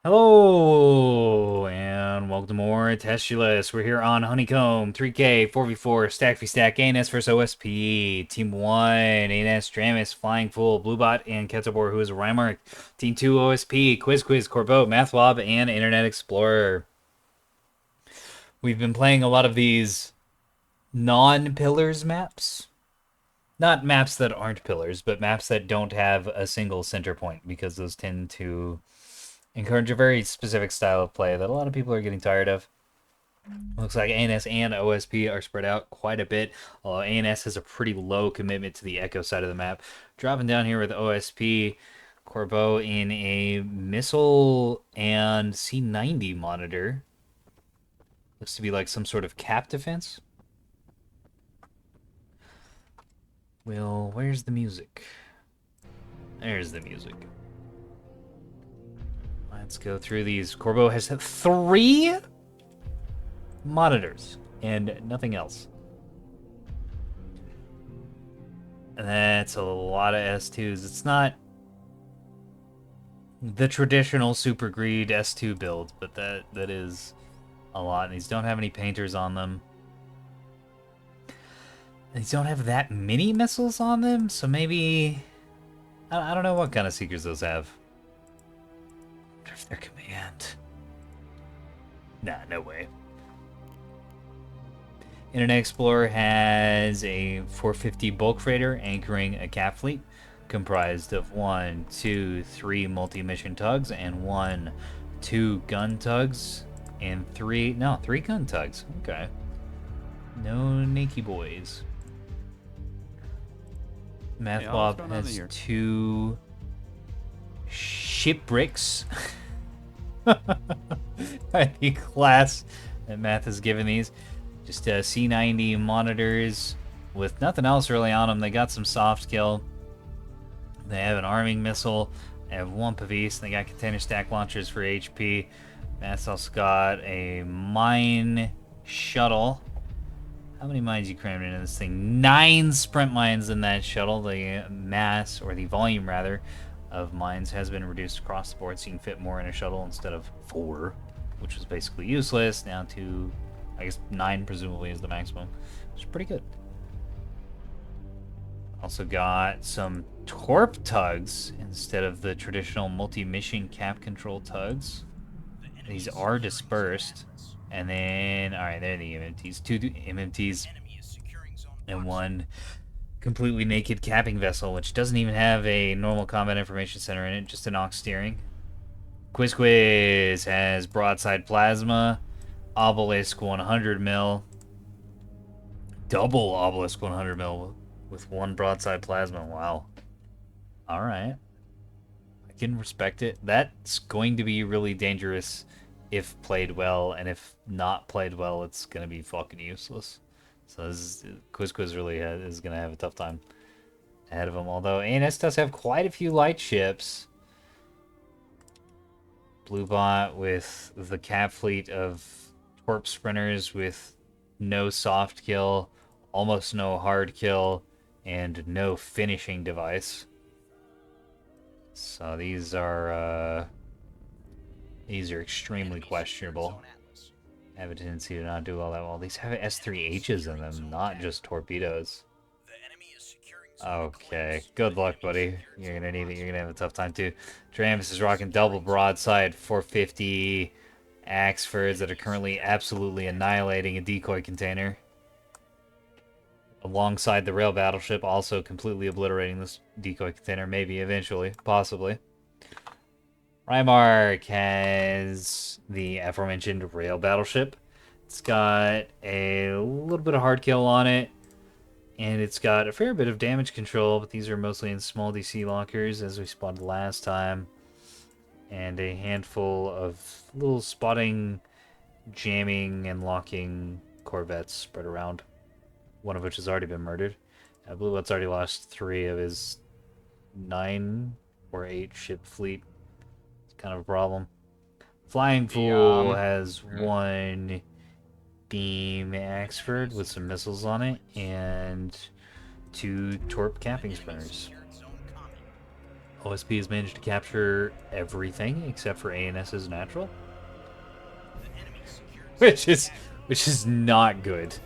Hello, and welcome to more TESTULOUS. We're here on Honeycomb, 3K, 4v4, Stack v Stack, ANS vs OSP. Team 1, ANS, Dramus, Flying Fool, Bluebot, and Ketzabor, who is Rymark. Team 2, OSP, Quiz, Corbeau, Mathwob, and Internet Explorer. We've been playing a lot of these non-pillars maps. Not maps that aren't pillars, but maps that don't have a single center point, because those tend to encourage a very specific style of play that a lot of people are getting tired of. Looks like ANS and OSP are spread out quite a bit, although ANS has a pretty low commitment to the echo side of the map. Dropping down here with OSP, Corbeau in a missile and C90 monitor. Looks to be like some sort of cap defense. Well, where's the music? There's the music. Let's go through these. Corbeau has 3 monitors and nothing else. That's a lot of S2s. It's not the traditional Super Greed S2 build, but that is a lot. And these don't have any painters on them. And these don't have that many missiles on them, so maybe... I don't know what kind of Seekers those have. I wonder if they're command. Nah, no way. Internet Explorer has a 450 bulk freighter anchoring a cap fleet comprised of 1, 2, 3 multi-mission tugs and 1, 2 gun tugs and 3 gun tugs. Okay. No Nakey boys. Mathwob has 2 shipwrecks. The class that Math has given these. Just C90 monitors with nothing else really on them. They got some soft kill. They have an arming missile. They have 1 Pavis. They got container stack launchers for HP. Math's also got a mine shuttle. How many mines you crammed into this thing? 9 sprint mines in that shuttle. The mass, or the volume rather, of mines has been reduced across the board, so you can fit more in a shuttle instead of 4, which was basically useless, down to, I guess, 9 presumably is the maximum, which is pretty good. Also got some Torp tugs instead of the traditional multi-mission cap control tugs. These are dispersed. And then, alright, there are the MMTs. 2 MMTs and 1 completely naked capping vessel, which doesn't even have a normal combat information center in it, just an aux steering. Quiz has broadside plasma, obelisk 100 mil, double obelisk 100 mil with 1 broadside plasma. Wow. Alright. I can respect it. That's going to be really dangerous if played well, and if not played well, it's going to be fucking useless. So Quiz really is going to have a tough time ahead of him. Although ANS does have quite a few light ships. Bluebot with the cap fleet of Torp sprinters with no soft kill, almost no hard kill, and no finishing device. So these are extremely questionable. Have a tendency to not do all that well. These have S3Hs in them, not just torpedoes. Okay, good luck, buddy. You're gonna need it. You're gonna have a tough time too. Dramus is rocking double broadside 450 Axfords that are currently absolutely annihilating a decoy container. Alongside the rail battleship, also completely obliterating this decoy container, maybe eventually, possibly. Rymark has the aforementioned rail battleship. It's got a little bit of hard kill on it, and it's got a fair bit of damage control, but these are mostly in small DC lockers, as we spotted last time, and a handful of little spotting, jamming, and locking corvettes spread around, one of which has already been murdered. Bluebot's already lost 3 of his 9 or 8 ship fleet. Kind of a problem. Flying Fool has 1 beam Axford with some missiles on it and 2 Torp capping sprinters. OSP has managed to capture everything except for ANS's natural, which is not good.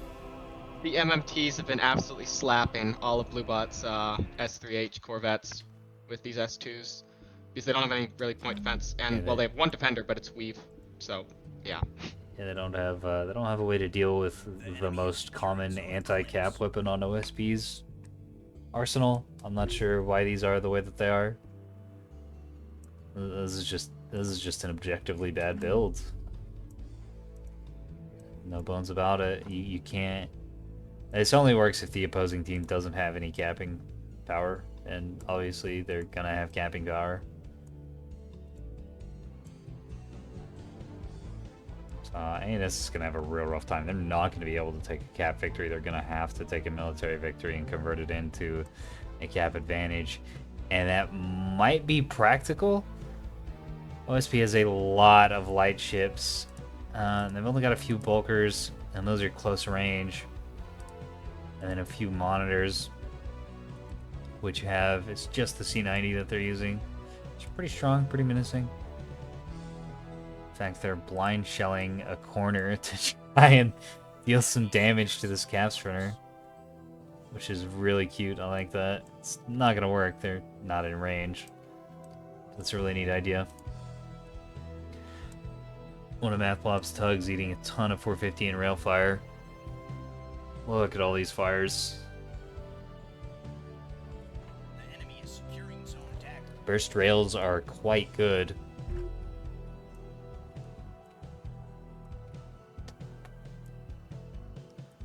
The MMTs have been absolutely slapping all of Bluebot's S3H Corvettes with these S2s because they don't have any really point defense, and Yeah, well, they have one defender, but it's weave, so yeah. Yeah, they don't have a way to deal with the most common anti-cap weapon on OSP's arsenal. I'm not sure why these are the way that they are. This is just an objectively bad build. No bones about it. You can't. This only works if the opposing team doesn't have any capping power, and obviously they're gonna have capping power. ANS is going to have a real rough time. They're not going to be able to take a cap victory. They're going to have to take a military victory and convert it into a cap advantage. And that might be practical. OSP has a lot of light ships. They've only got a few bulkers, and those are close range. And then a few monitors, which it's just the C90 that they're using. It's pretty strong, pretty menacing. In fact, they're blind shelling a corner to try and deal some damage to this cap sprinter, which is really cute. I like that. It's not gonna work. They're not in range. That's a really neat idea. One of Mathplop's tugs eating a ton of 450 in rail fire. Look at all these fires. The enemy is securing zone attack. Burst rails are quite good.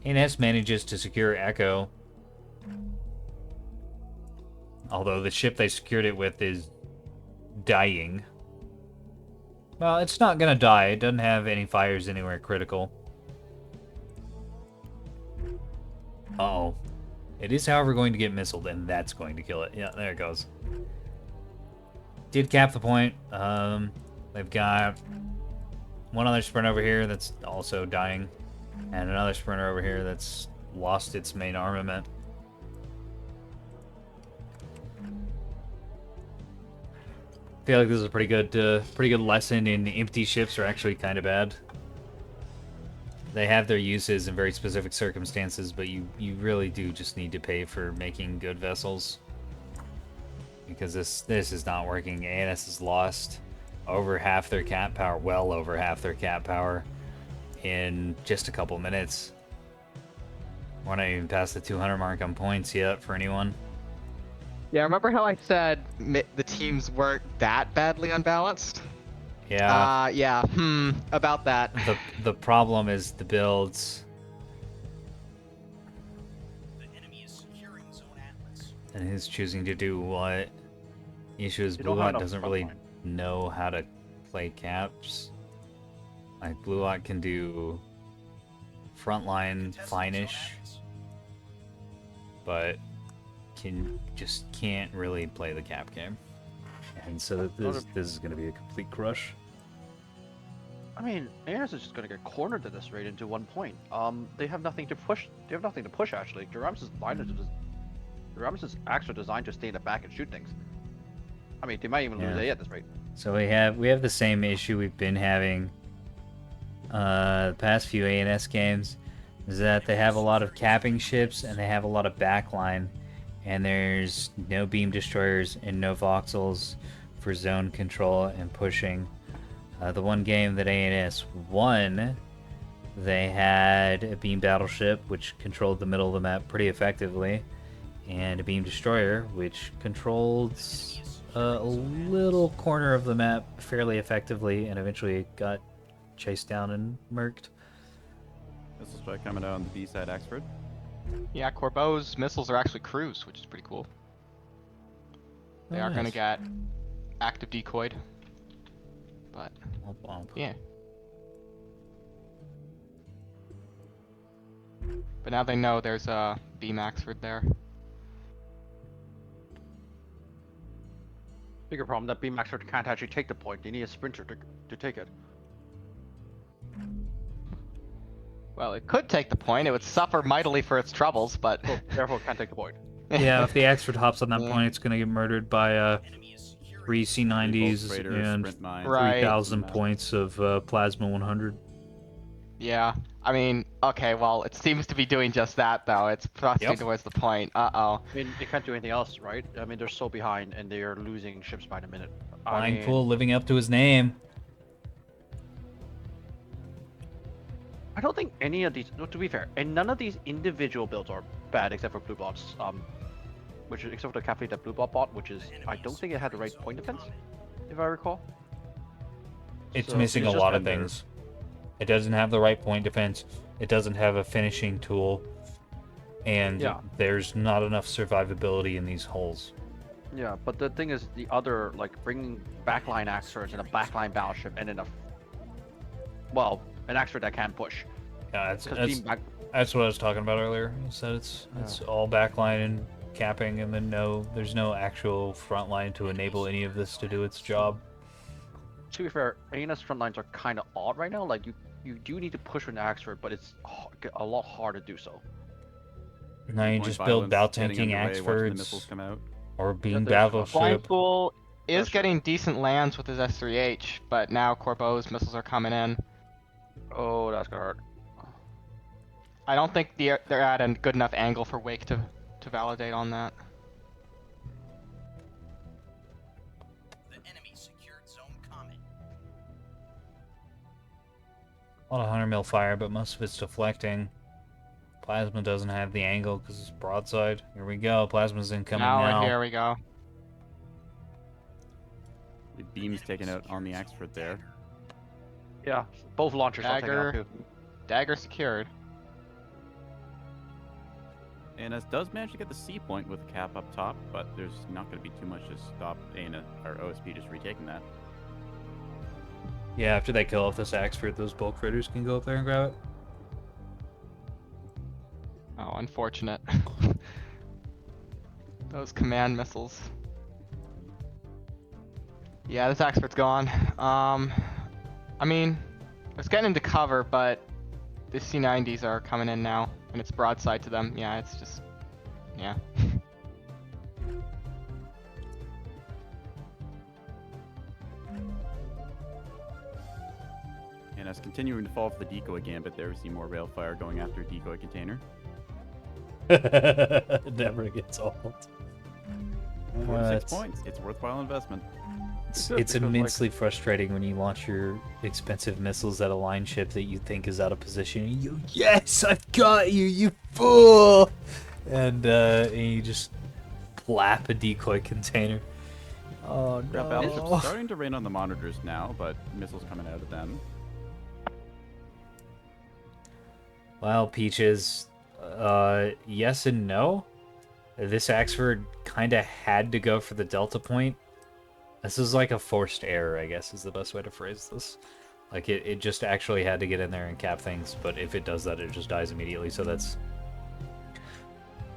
ANS manages to secure Echo, although the ship they secured it with is dying. Well, it's not gonna die. It doesn't have any fires anywhere critical. Uh-oh. It is, however, going to get missiled, and that's going to kill it. Yeah, there it goes. Did cap the point. They've got one other sprint over here that's also dying. And another sprinter over here that's lost its main armament. I feel like this is a pretty good lesson in empty ships are actually kind of bad. They have their uses in very specific circumstances, but you really do just need to pay for making good vessels. Because this is not working. ANS has lost over half their cap power, well over half their cap power, in just a couple minutes. We're not even past the 200 mark on points yet for anyone. Yeah, remember how I said the teams weren't that badly unbalanced? Yeah. Yeah, about that. The problem is the builds. The enemy is securing zone Atlas. And who's choosing to do what? The issue is You don't Blue have Lot enough doesn't front really line. know how to play caps. Like, Blue Lot can do frontline fine-ish, but just can't really play the cap game. And so this is going to be a complete crush. I mean, ANS is just going to get cornered at this rate into 1 point. They have nothing to push. They have nothing to push actually. Duramus's acts are designed to stay in the back and shoot things. I mean, they might even lose A at this rate. So we have the same issue we've been having the past few ANS games, is that they have a lot of capping ships and they have a lot of backline, and there's no beam destroyers and no voxels for zone control and pushing. The one game that ANS won, they had a beam battleship which controlled the middle of the map pretty effectively, and a beam destroyer which controlled a little corner of the map fairly effectively, and eventually got chased down and murked. Missile strike coming out on the B side, Axford. Yeah, Corbeau's missiles are actually cruise, which is pretty cool. They are going to get active decoyed. But, yeah. But now they know there's a B Maxford there. Bigger problem that B-Max can't actually take the point. They need a sprinter to take it. Well, it could take the point. It would suffer mightily for its troubles, but... So, therefore, can't take the point. Yeah, if the Axford hops on that point, it's going to get murdered by 3 C90s Freighter, and sprint mines, Right. 3,000 points of Plasma 100. Yeah. I mean, okay, well, it seems to be doing just that, though. It's thrusting Yep. towards the point. Uh-oh. I mean, it can't do anything else, right? I mean, they're so behind, and they are losing ships by the minute. Flying I mean, Fool living up to his name. I don't think any of these. No, to be fair, and none of these individual builds are bad except for Blue Bot's. Which is except for the cafe that Blue Bot bought, which is I don't think it had the right point defense, if I recall. It's So missing it's a just lot of vendor. things. It doesn't have the right point defense. It doesn't have a finishing tool. And Yeah. there's not enough survivability in these holes. Yeah, but the thing is, the other like bringing backline Axers and a backline battleship, and then well, an Axer that can push. Yeah, Because that's what I was talking about earlier. So it's all backline and capping, and then there's no actual front line to enable any of this to do its job. to be fair, Aena's front lines are kind of odd right now. Like you do need to push with an Axer, but it's a lot harder to do so. Now you Point just build bow violence getting tanking underway, watching the missiles Axfords come out. or beam there's Flying battleship. Fool is That's true. getting decent lands with his S3H, but now Corbeau's missiles are coming in. Oh, that's gonna hurt. I don't think they're at a good enough angle for Wake to validate on that. The enemy secured zone common. A lot of 100 mil fire, but most of it's deflecting. Plasma doesn't have the angle because it's broadside. Here we go. Plasma's incoming now. Here we go. The beam's taken out on the Axford there. Yeah, both launchers are taken out Dagger. too. Dagger secured. And it does manage to get the C point with the cap up top, but there's not going to be too much to stop Aina or OSP just retaking that. Yeah, after they kill off this Axford, those bulk freighters can go up there and grab it. Oh, unfortunate. Those command missiles. Yeah, this Axford's gone. I mean, it's getting into cover, but the C90s are coming in now, and it's broadside to them. Yeah, it's just, yeah. And as continuing to fall for the decoy gambit there, we see more rail fire going after a decoy container. It never gets old. 46 points. It's worthwhile investment. It's Good, because, like- immensely frustrating when you launch your expensive missiles at a line ship that you think is out of position. And you, yes, I've got you, you fool! And you just blap a decoy container. Oh Ground battleships no! starting to rain on the monitors now, but missiles coming out of them. Well, Peaches, yes and no. This Axford kind of had to go for the Delta point. This is like a forced error, I guess, is the best way to phrase this. Like, it just actually had to get in there and cap things, but if it does that, it just dies immediately, so that's...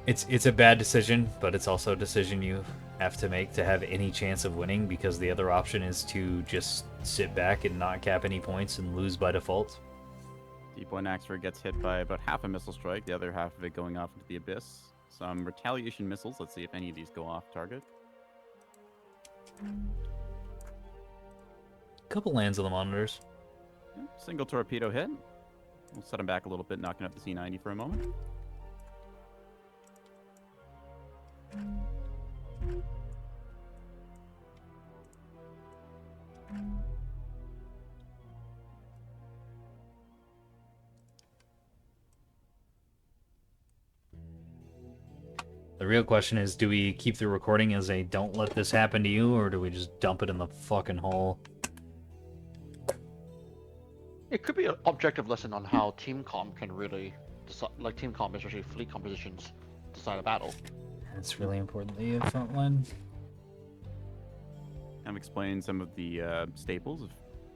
It's a bad decision, but it's also a decision you have to make to have any chance of winning, because the other option is to just sit back and not cap any points and lose by default. Deep One Axford gets hit by about half a missile strike, the other half of it going off into the abyss. Some retaliation missiles. Let's see if any of these go off target. Couple lands on the monitors. Single torpedo hit. We'll set him back a little bit, knocking up the C90 for a moment. The real question is, do we keep the recording as a don't let this happen to you, or do we just dump it in the fucking hole? It could be an objective lesson on how team comp can really decide, like team comp, especially fleet compositions, decide a battle. It's really important that you have frontline. Kind of explain some of the staples of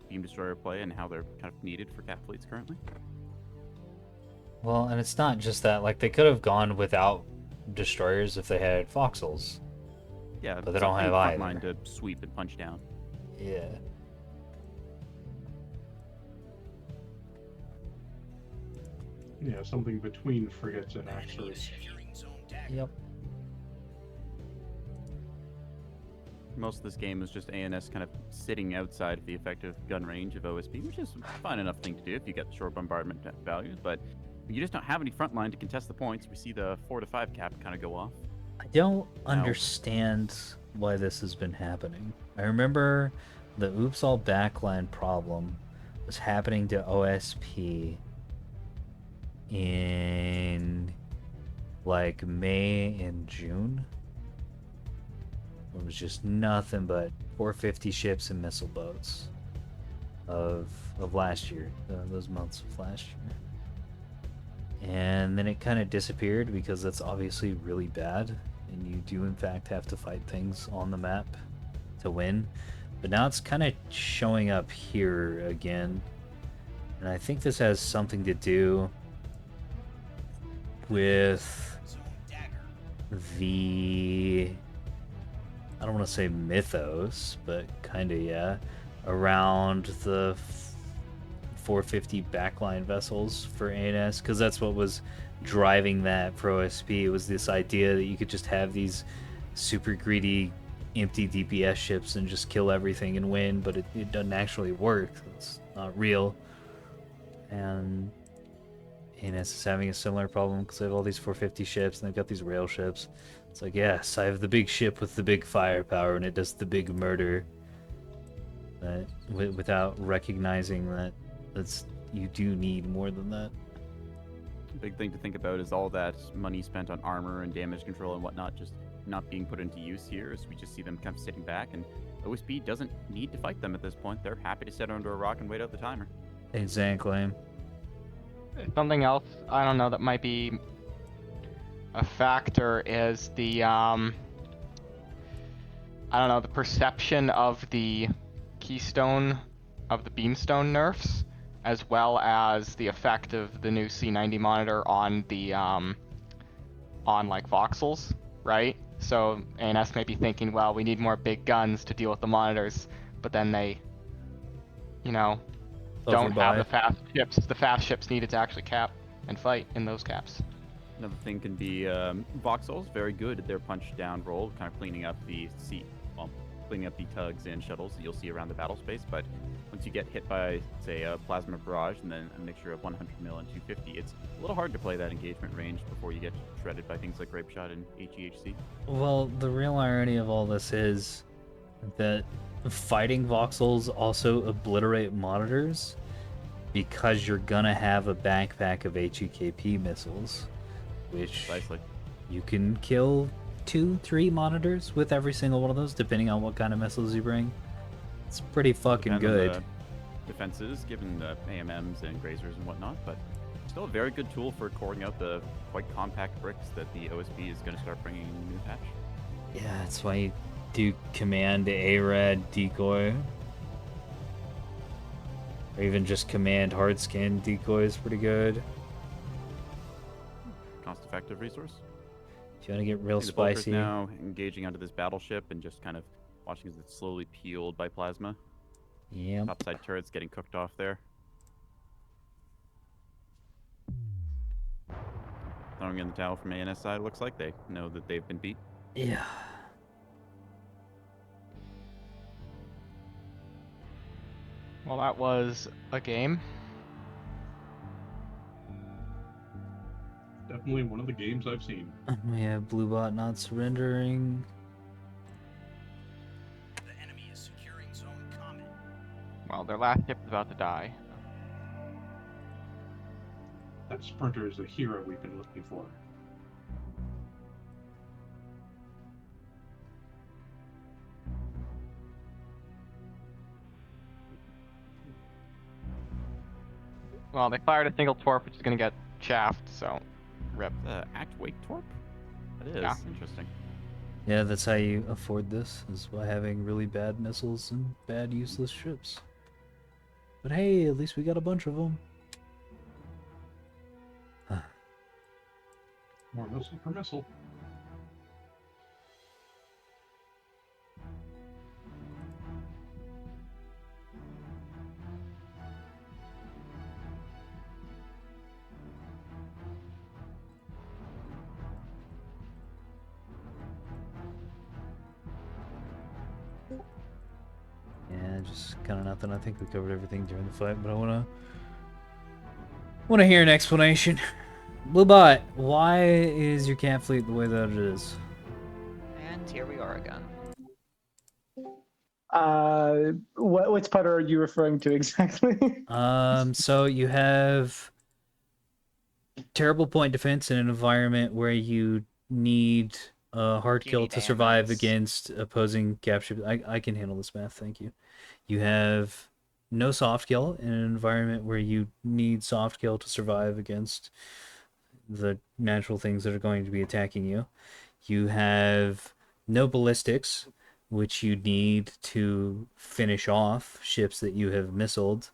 beam destroyer play and how they're kind of needed for cap fleets currently. Well, and it's not just that. Like, they could have gone without destroyers if they had foxholes. Yeah, But they don't have frontline either. to sweep and punch down. Yeah. Yeah, something between frigates and The enemy is Axers. securing zone dagger. Yep. Most of this game is just ANS kind of sitting outside of the effective gun range of OSP, which is a fine enough thing to do if you get short bombardment values, but you just don't have any front line to contest the points. We see the 4 to 5 cap kind of go off. I don't understand why this has been happening. I remember the oops all backline problem was happening to OSP in like May and June. It was just nothing but 450 ships and missile boats of last year, those months of last year. And then it kind of disappeared because that's obviously really bad, and you do in fact have to fight things on the map to win. But now it's kind of showing up here again, and I think this has something to do with the, I don't want to say mythos, but kind of, yeah, around the 450 backline vessels for ANS, because that's what was driving that for OSP. It was this idea that you could just have these super greedy empty DPS ships and just kill everything and win, but it doesn't actually work. It's not real. And ANS is having a similar problem because they have all these 450 ships and they've got these rail ships. It's like, yes, I have the big ship with the big firepower and it does the big murder. But without recognizing that you do need more than that. Big thing to think about is all that money spent on armor and damage control and whatnot just not being put into use here, as we just see them kind of sitting back, and OSP doesn't need to fight them at this point. They're happy to sit under a rock and wait out the timer. Exactly. Something else, I don't know, that might be a factor is the, I don't know, the perception of the keystone, of the beamstone nerfs, as well as the effect of the new C90 monitor on the, on like voxels, right? So ANS may be thinking, well, we need more big guns to deal with the monitors, but then they, you know, don't have the fast ships. The fast ships needed to actually cap and fight in those caps. Another thing can be voxels, very good at their punch down roll, kind of cleaning up the cleaning up the tugs and shuttles that you'll see around the battle space. But once you get hit by, say, a plasma barrage and then a mixture of 100 mil and 250, it's a little hard to play that engagement range before you get shredded by things like grape shot and HEHC. Well, the real irony of all this is that fighting voxels also obliterate monitors because you're gonna have a backpack of HEKP missiles, which Precisely. you can kill 2-3 monitors with every single one of those, depending on what kind of missiles you bring. It's pretty fucking good. On the defenses, given the AMMs and grazers and whatnot, but still a very good tool for coring out the quite compact bricks that the OSB is going to start bringing in the new patch. Yeah, that's why you do command ARAD decoy. Or even just command hard scan decoy is pretty good. Cost-effective resource. If you want to get real The Vulture's spicy. now engaging onto this battleship and just kind of watching as it's slowly peeled by plasma. Yep. Topside turrets getting cooked off there. Throwing in the towel from ANS side, looks like they know that they've been beat. Yeah. Well, that was a game. Definitely one of the games I've seen. We have Bluebot not surrendering. The enemy is securing zone comment. Well, their last ship is about to die. That sprinter is the hero we've been looking for. Well, they fired a single torp, which is going to get chaffed, so rip. Act Wake Torp? That is Yeah. interesting. Yeah, that's how you afford this, is by having really bad missiles and bad useless ships. But hey, at least we got a bunch of them. More missile per missile. kind of nothing. I think we covered everything during the fight, but I wanna hear an explanation. Bluebot, why is your cat fleet the way that it is? And here we are again. Which part are you referring to exactly? So you have terrible point defense in an environment where you need a hard You kill need to survive AMMs. against opposing capture. I can handle this math, thank you. You have no soft kill in an environment where you need soft kill to survive against the natural things that are going to be attacking you. You have no ballistics, which you need to finish off ships that you have missiled.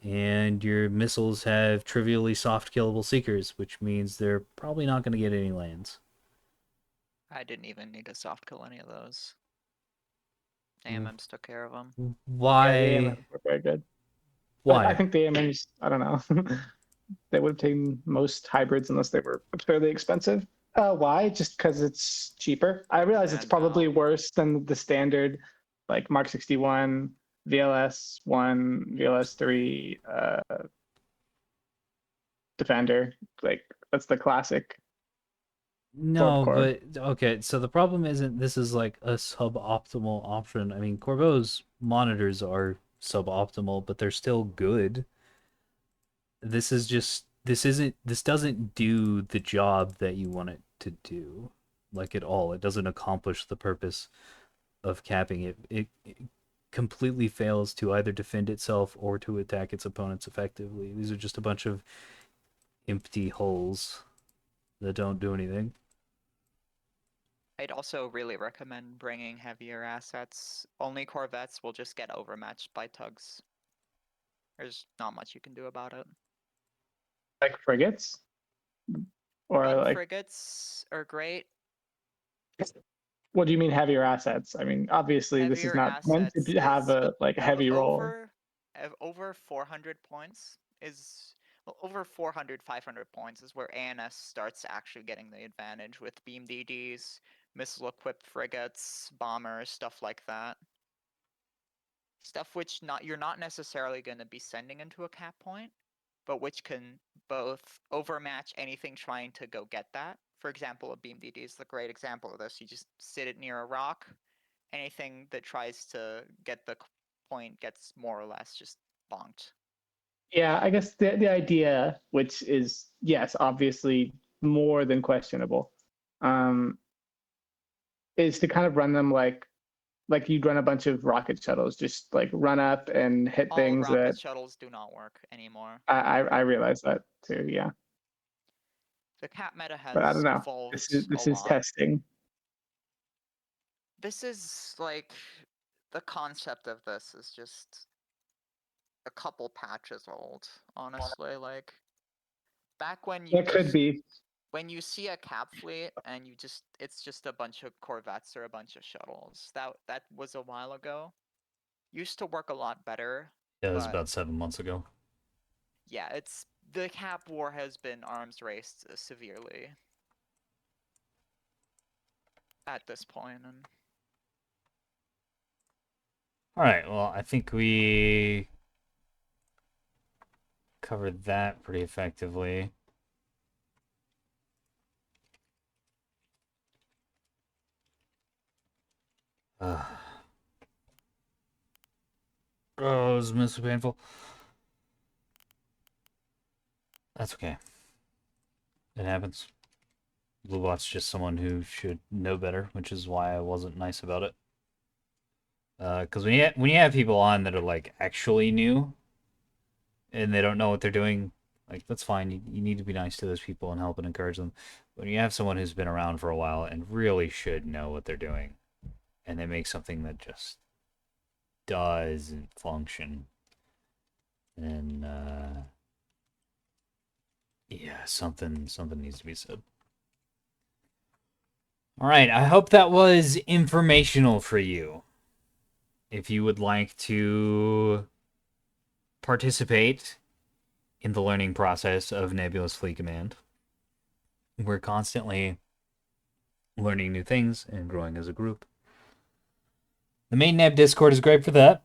And your missiles have trivially soft killable seekers, which means they're probably not going to get any lands. I didn't even need to soft kill any of those. AMMs took care of them. Why? Yeah, the AMMs were very good. But I think the AMMs, I don't know, they would have taken most hybrids unless they were absurdly expensive. Why? Just because it's cheaper. I realize it's And, probably worse than the standard, like Mark 61, VLS 1, VLS 3, Defender. Like that's the classic. No, Corp. but okay, so the problem isn't this is like a suboptimal option. I mean, Corvo's monitors are suboptimal, but they're still good. This is just this doesn't do the job that you want it to do, like at all. It doesn't accomplish the purpose of capping it. It completely fails to either defend itself or to attack its opponents effectively. These are just a bunch of empty holes that don't do anything. I'd also really recommend bringing heavier assets. Only corvettes will just get overmatched by tugs. There's not much you can do about it. Like frigates, or Run like frigates are great. what do you mean heavier assets? I mean, obviously this is Heavier not meant assets to have is a like heavy role. over 400 points is well, over 400 500 points is where ANS starts actually getting the advantage with beam DDs, missile equipped frigates, bombers, stuff like that. Stuff which you're not necessarily going to be sending into a cap point, but which can both overmatch anything trying to go get that. For example, a beam DD is the great example of this. You just sit it near a rock. Anything that tries to get the point gets more or less just bonked. Yeah, I guess the idea, which is yes, obviously more than questionable, um, is to kind of run them like you'd run a bunch of rocket shuttles, just like run up and hit All things rocket that shuttles do not work anymore. I realize that too. Yeah, The cap meta but I don't has know. evolved This a is lot. testing. This is like the concept of this is just a couple patches old, honestly. Like back when you It could be. when you see a cap fleet and it's just a bunch of corvettes or a bunch of shuttles. That was a while ago. Used to work a lot better. Yeah, it was but about 7 months ago. yeah, it's the cap war has been arms raced severely at this point, and All right, well, I think we covered that pretty effectively. Uh, oh, it was immensely painful. That's okay. It happens. Bluebot's just someone who should know better, which is why I wasn't nice about it. Because when you have people on that are like actually new and they don't know what they're doing, like that's fine. You need to be nice to those people and help and encourage them. When you have someone who's been around for a while and really should know what they're doing, and they make something that just doesn't function, then yeah, something needs to be said. All right, I hope that was informational for you. If you would like to participate in the learning process of Nebulous Fleet Command, we're constantly learning new things and growing as a group. The main Neb Discord is great for that.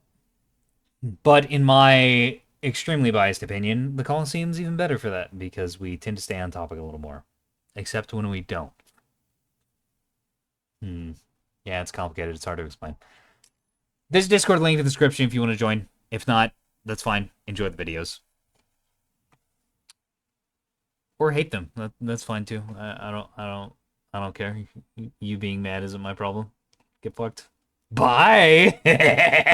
But in my extremely biased opinion, the Coliseum's even better for that because we tend to stay on topic a little more. Except when we don't. Yeah, it's complicated. It's hard to explain. There's a Discord link in the description if you want to join. If not, that's fine. Enjoy the videos. Or hate them. That's fine too. I don't care. You being mad isn't my problem. Get fucked. Bye.